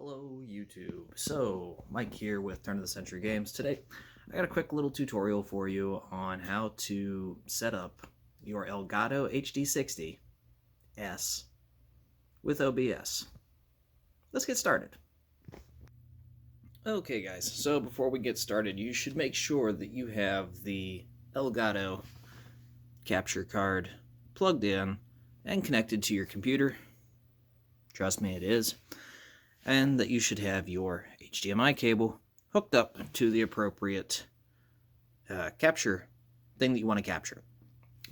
Hello YouTube. So, Mike here with Turn of the Century Games. Today, I got a quick little tutorial for you on how to set up your Elgato HD60 S with OBS. Let's get started. Okay guys, so before we get started, you should make sure that you have the Elgato capture card plugged in and connected to your computer. Trust me, it is. And that you should have your HDMI cable hooked up to the appropriate capture thing that you want to capture.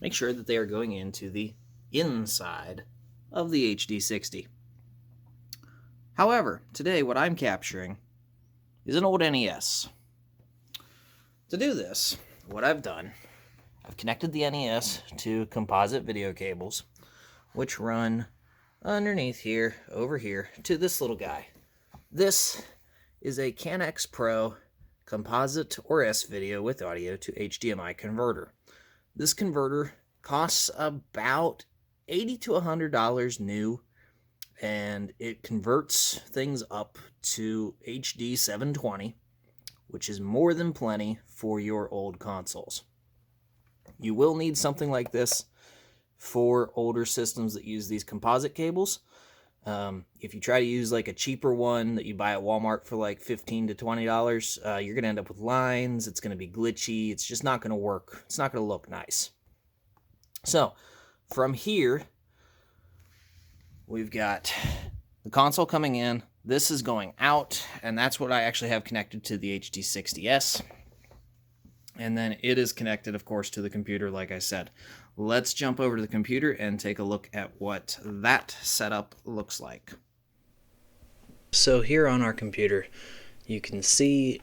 Make sure that they are going into the inside of the HD60. However, today what I'm capturing is an old NES. To do this, what I've done, I've connected the NES to composite video cables, which run underneath here, over here, to this little guy. This is a CanX Pro composite or S-video with audio to HDMI converter. This converter costs about $80 to $100 new, and it converts things up to HD 720, which is more than plenty for your old consoles. You will need something like this for older systems that use these composite cables. If you try to use like a cheaper one that you buy at Walmart for like $15 to $20, you're going to end up with lines. It's going to be glitchy. It's just not going to work. It's not going to look nice. So from here, we've got the console coming in. This is going out, and that's what I actually have connected to the HD60 S. And then it is connected, of course, to the computer, like I said. Let's jump over to the computer and take a look at what that setup looks like. So here on our computer, you can see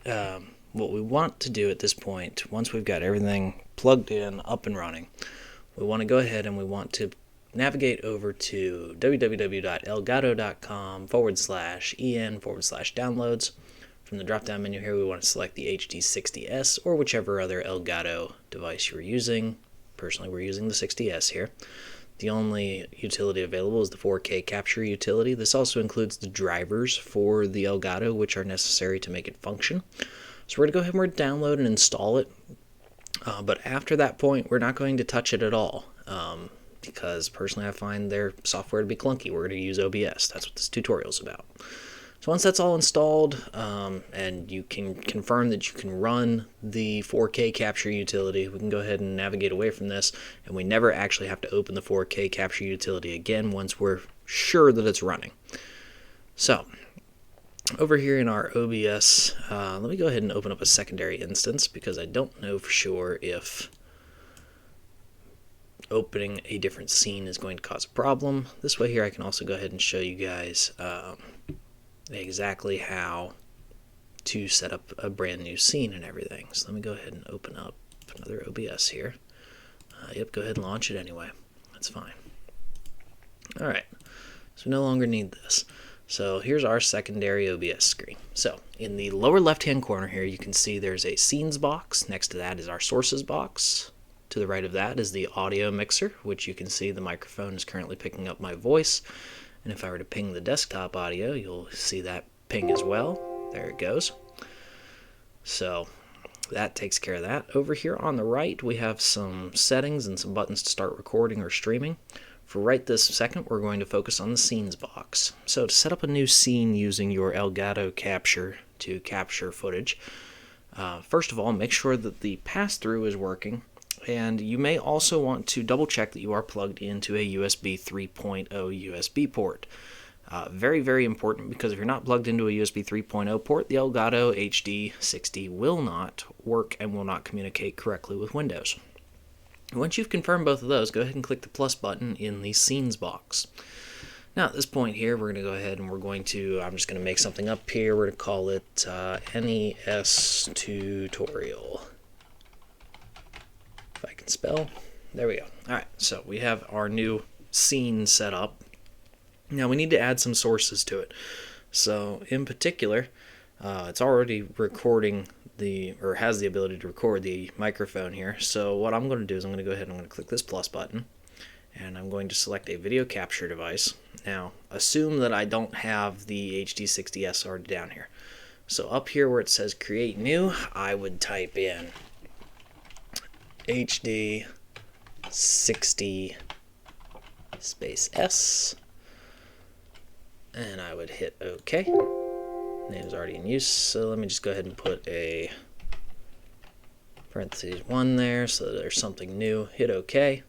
what we want to do at this point. Once we've got everything plugged in, up and running, we want to go ahead and we want to navigate over to www.elgato.com/en/downloads. From the drop-down menu here, we want to select the HD60 S or whichever other Elgato device you're using. Personally, we're using the 60S here. The only utility available is the 4K capture utility. This also includes the drivers for the Elgato, which are necessary to make it function. So we're going to go ahead and we're download and install it. But after that point, we're not going to touch it at all. Because personally, I find their software to be clunky. We're going to use OBS. That's what this tutorial is about. So once that's all installed, and you can confirm that you can run the 4K capture utility, we can go ahead and navigate away from this, and we never actually have to open the 4K capture utility again once we're sure that it's running. So over here in our OBS, let me go ahead and open up a secondary instance because I don't know for sure if opening a different scene is going to cause a problem. This way here I can also go ahead and show you guys exactly how to set up a brand new scene and everything. So let me go ahead and open up another OBS here. Yep, go ahead and launch it anyway. That's fine. Alright, so we no longer need this. So here's our secondary OBS screen. So in the lower left hand corner here you can see there's a scenes box. Next to that is our sources box. To the right of that is the audio mixer, which you can see the microphone is currently picking up my voice. And if I were to ping the desktop audio, you'll see that ping as well. There it goes. So that takes care of that. Over here on the right, we have some settings and some buttons to start recording or streaming. For right this second, we're going to focus on the scenes box. So to set up a new scene using your Elgato capture to capture footage, first of all, make sure that the pass-through is working. And you may also want to double check that you are plugged into a USB 3.0 USB port. Very, very important, because if you're not plugged into a USB 3.0 port, the Elgato HD60 will not work and will not communicate correctly with Windows. Once you've confirmed both of those, go ahead and click the plus button in the scenes box. Now at this point here, we're going to go ahead and I'm just going to make something up here. We're going to call it NES tutorial. If I can spell. There we go. Alright, so we have our new scene set up. Now we need to add some sources to it. So in particular, it's already recording has the ability to record the microphone here. So what I'm going to do is I'm going to go ahead and I'm going to click this plus button. and I'm going to select a video capture device. Now, assume that I don't have the HD60 S already down here. So up here where it says create new, I would type in HD60 space S, and I would hit OK. Name is already in use, so let me just go ahead and put a parentheses 1 there so that there's something new. Hit OK.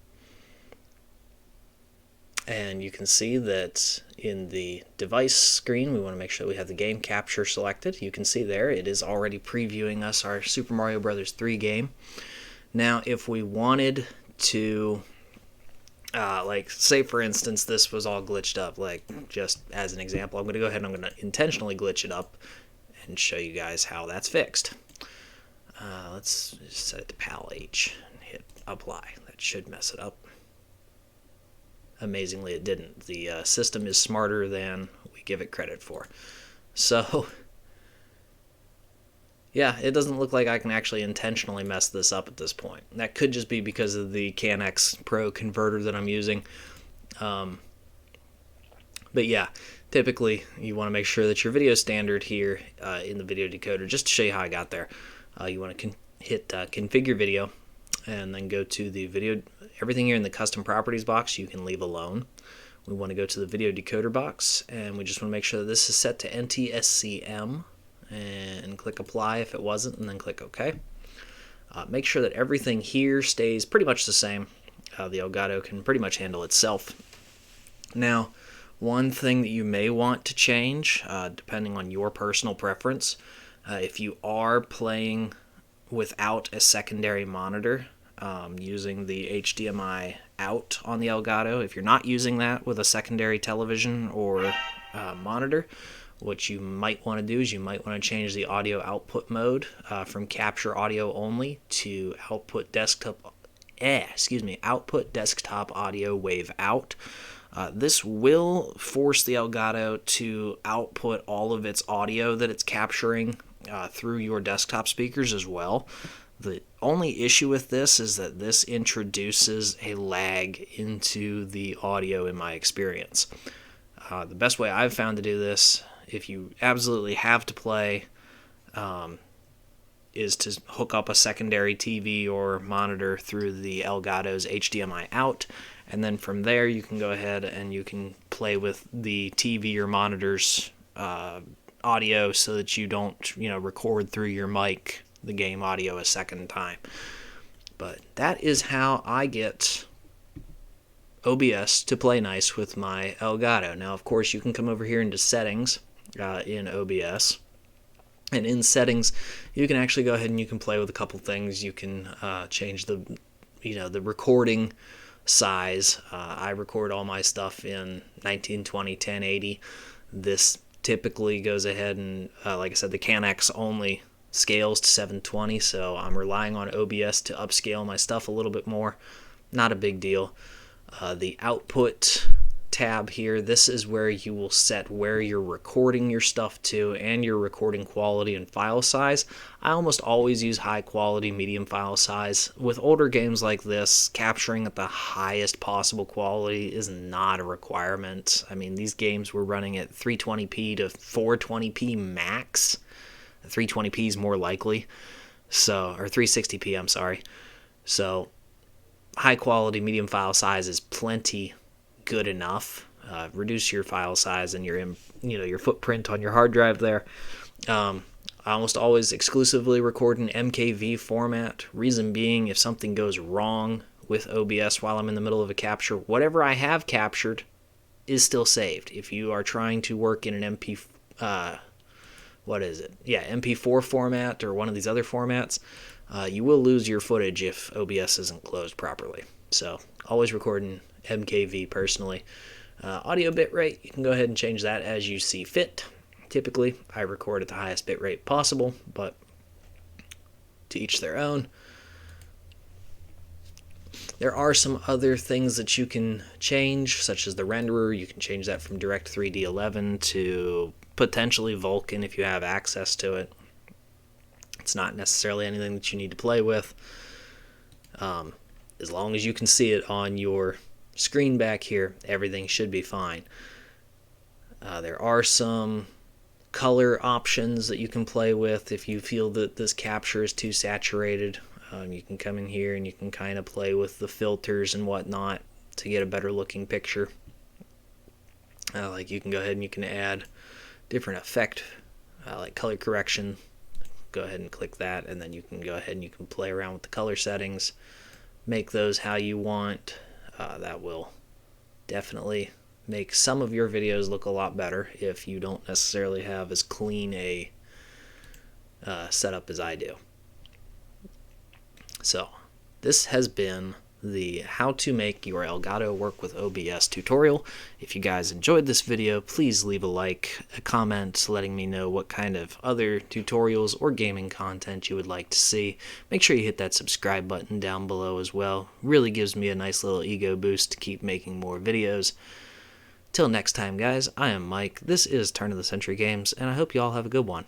And you can see that in the device screen, we want to make sure we have the game capture selected. You can see there it is already previewing us our Super Mario Bros. 3 game. Now, if we wanted to, like, say for instance, this was all glitched up, like, just as an example, I'm going to go ahead and I'm going to intentionally glitch it up and show you guys how that's fixed. Let's just set it to PAL H and hit apply. That should mess it up. Amazingly, it didn't. The system is smarter than we give it credit for. So, yeah, it doesn't look like I can actually intentionally mess this up at this point. That could just be because of the CAN-X Pro converter that I'm using. But yeah, typically you want to make sure that your video standard here in the video decoder, just to show you how I got there, you want to hit configure video, and then go to the video. Everything here in the custom properties box you can leave alone. We want to go to the video decoder box, and we just want to make sure that this is set to NTSCM, and click apply if it wasn't, and then click OK. Make sure that everything here stays pretty much the same. The Elgato can pretty much handle itself. Now, one thing that you may want to change, depending on your personal preference, if you are playing without a secondary monitor, using the HDMI out on the Elgato, if you're not using that with a secondary television or monitor, what you might want to do is you might want to change the audio output mode from capture audio only to output desktop audio wave out. This will force the Elgato to output all of its audio that it's capturing through your desktop speakers as well. The only issue with this is that this introduces a lag into the audio in my experience. The best way I've found to do this, if you absolutely have to play, is to hook up a secondary TV or monitor through the Elgato's HDMI out, and then from there you can go ahead and you can play with the TV or monitor's audio so that you don't, record through your mic the game audio a second time. But that is how I get OBS to play nice with my Elgato. Now, of course, you can come over here into settings in OBS, and in settings you can actually go ahead and you can play with a couple things. You can change the recording size. I record all my stuff in 1920 1080. This typically goes ahead and like I said, the CAN-X only scales to 720, so I'm relying on OBS to upscale my stuff a little bit more. Not a big deal. The output tab here, this is where you will set where you're recording your stuff to and your recording quality and file size. I almost always use high quality, medium file size. With older games like this, capturing at the highest possible quality is not a requirement. I mean, these games were running at 320p to 420p max. 320p is more likely, or 360p, I'm sorry. So high quality, medium file size is plenty good enough. Reduce your file size and your footprint on your hard drive there. I almost always exclusively record in MKV format. Reason being, if something goes wrong with OBS while I'm in the middle of a capture, whatever I have captured is still saved. If you are trying to work in an MP4 format or one of these other formats, you will lose your footage if OBS isn't closed properly. So always record in MKV personally. Audio bitrate, you can go ahead and change that as you see fit. Typically, I record at the highest bitrate possible, but to each their own. There are some other things that you can change, such as the renderer. You can change that from Direct3D 11 to potentially Vulkan if you have access to it. It's not necessarily anything that you need to play with. As long as you can see it on your screen back here, everything should be fine. There are some color options that you can play with if you feel that this capture is too saturated. You can come in here and you can kind of play with the filters and whatnot to get a better looking picture. Like you can go ahead and you can add different effect, like color correction. Go ahead and click that, and then you can go ahead and you can play around with the color settings, make those how you want. That will definitely make some of your videos look a lot better if you don't necessarily have as clean a setup as I do. So this has been the how to make your Elgato work with OBS tutorial. If you guys enjoyed this video, please leave a like, a comment letting me know what kind of other tutorials or gaming content you would like to see. Make sure you hit that subscribe button down below as well. Really gives me a nice little ego boost to keep making more videos. Till next time guys, I am Mike, this is Turn of the Century Games, and I hope you all have a good one.